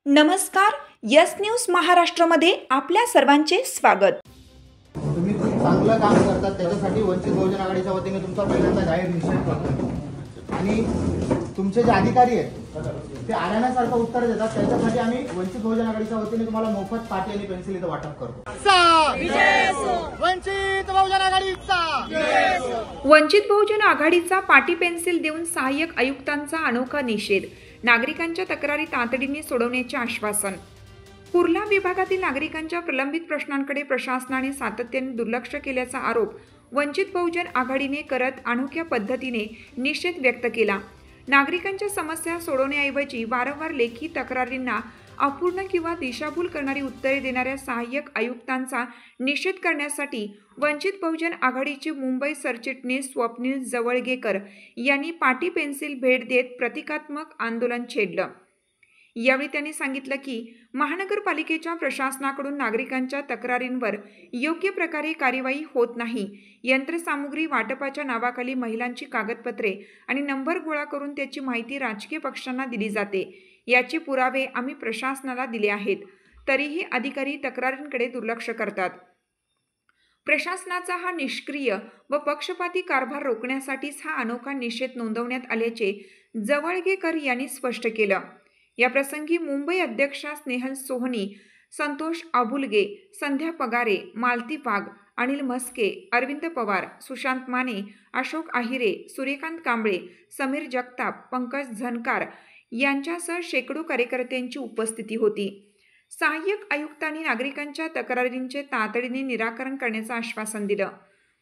नमस्कार, yes news महाराष्ट्रामध्ये आपल्या सर्वांचे स्वागत। तुम्ही खूप चांगलं काम करतात, त्याच्यासाठी वंचित बहुजन आघाडीच्या वतीने तुमचा पहिल्यांदा जाहीर निषेध करतो। आणि तुमचे जे अधिकारी आहेत ते आरण्यासारखं उत्तर देतात, त्याच्यासाठी आम्ही वंचित बहुजन आघाडीच्या वतीने तुम्हाला मोफत पाटी आणि पेन्सिल इथं वाटप करतो। वंचित बहुजन आघाडीचा वंचित बहुजन आघाडीचा पाटी पेन्सिल देऊन सहाय्यक आयुक्तांचा अनोखा निषेध। नागरिकांच्या तक्रारी तातडीने सोडवण्याचे आश्वासन। कुर्ला विभागातील नागरिकांच्या प्रलंबित प्रश्नांकडे प्रशासनाने सातत्याने दुर्लक्ष केल्याचा आरोप वंचित बहुजन आघाडीने करत अनोख्या पद्धतीने निषेध व्यक्त केला। नागरिकांच्या समस्या सोडवण्याऐवजी वारंवार लेखी तक्रारींना अपूर्ण किंवा दिशाभूल करणारी उत्तरे देणाऱ्या सहाय्यक आयुक्तांचा निषेध करण्यासाठी वंचित बहुजन आघाडीचे मुंबई सरचिटणीस स्वप्नील जवळगेकर यांनी पाटी पेन्सिल भेट देत प्रतिकात्मक आंदोलन छेडलं। यावेळी त्यांनी सांगितलं की महानगरपालिकेच्या प्रशासनाकडून नागरिकांच्या तक्रारींवर योग्य प्रकारे कार्यवाही होत नाही। यंत्रसामुग्री वाटपाच्या नावाखाली महिलांची कागदपत्रे आणि नंबर गोळा करून त्याची माहिती राजकीय पक्षांना दिली जाते। याचे पुरावे आम्ही प्रशासनाला दिले आहेत, तरीही अधिकारी तक्रारींकडे दुर्लक्ष करतात। प्रशासनाचा हा निष्क्रिय व पक्षपाती कारभार रोखण्यासाठीच हा अनोखा निषेध नोंदवण्यात आल्याचे जवळगेकर यांनी स्पष्ट केलं। या प्रसंगी मुंबई अध्यक्षा स्नेहल सोहनी, संतोष आभुलगे, संध्या पगारे, मालती वाघ, अनिल म्हस्के, अरविंद पवार, सुशांत माने, अशोक आहिरे, सूर्यकांत कांबळे, समीर जगताप, पंकज झनकार यांच्यासह शेकडो कार्यकर्त्यांची उपस्थिती होती। सहाय्यक आयुक्तांनी नागरिकांच्या तक्रारींचे तातडीने निराकरण करण्याचं आश्वासन दिलं।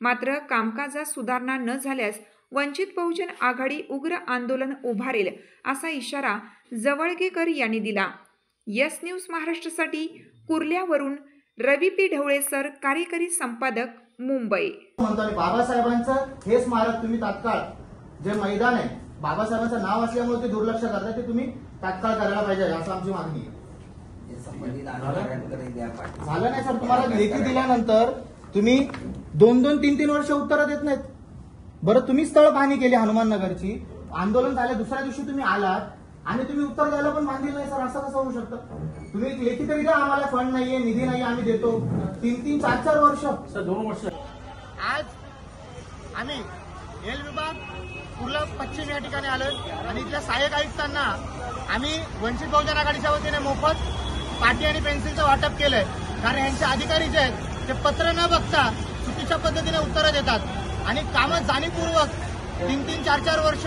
मात्र कामकाजात सुधारणा न झाल्यास वंचित बहुजन आघाडी उग्र आंदोलन उभारेल असा इशारा जवळगेकर यांनी दिला। यस न्यूज महाराष्ट्रासाठी कुर्ल्यावरून रवी पी ढवळे सर, कार्यकारी संपादक, मुंबई। बाबासाहेबांचं हे स्मारक तुम्ही तात्काळ जे मैदान आहे, बाबासाहेबांचं नाव असल्यामुळे ते दुर्लक्ष करतात, ते तुम्ही तात्काळ करायला पाहिजे असं आमची मागणी आहे। झालं नाही सर, तुम्हाला लेखी दिल्यानंतर तुम्ही 2-2, 3-3 वर्ष उत्तर देत नाहीत। बरं, तुम्ही स्थळ पाहणी केली हनुमान नगरची, आंदोलन झाले, दुसऱ्या दिवशी तुम्ही आलात आणि तुम्ही उत्तर द्यायला पण बांधील नाही सर, असं कसं होऊ शकतं? तुम्ही लेखी तरी द्या, आम्हाला फंड नाहीये, निधी नाही, आम्ही देतो। 3-3, 4-4 वर्ष सर, 2 वर्ष। आज आम्ही एल विभाग कुर्ला पश्चिम या ठिकाणी आलो आणि इथल्या सहाय्यक आयुक्तांना आम्ही वंचित बहुजन आघाडीच्या वतीने मोफत पाटी आणि पेन्सिलचं वाटप केलंय। कारण यांचे अधिकारी जे आहेत ते पत्र न बघता चुकीच्या पद्धतीने उत्तरं देतात आणि कामं जाणीवपूर्वक 3-3, 4-4 वर्ष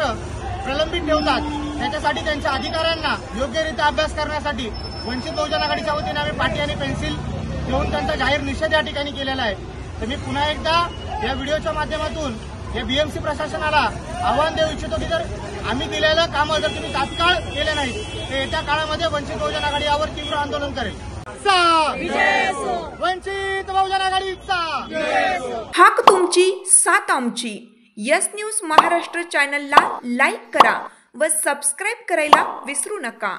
प्रलंबित ठेवतात। त्याच्यासाठी त्यांच्या अधिकाऱ्यांना योग्यरित्या अभ्यास करण्यासाठी वंचित बहुजन आघाडीच्या वतीने आम्ही पाटी आणि पेन्सिल देऊन त्यांचा जाहीर निषेध या ठिकाणी केलेला आहे। तर मी पुन्हा एकदा या व्हिडिओच्या माध्यमातून या बीएमसी प्रशासनाला आव्हान देऊ इच्छितो की जर आम्ही दिलेलं कामं जर तुम्ही तात्काळ केले नाही तर येत्या काळामध्ये वंचित बहुजन आघाडी यावर तीव्र आंदोलन करेल। वंचित बहुजन आघाडीचा हाक तुमची, साथ आमची। यस न्यूज महाराष्ट्र चॅनलला लाईक करा व सबस्क्राईब करायला विसरू नका।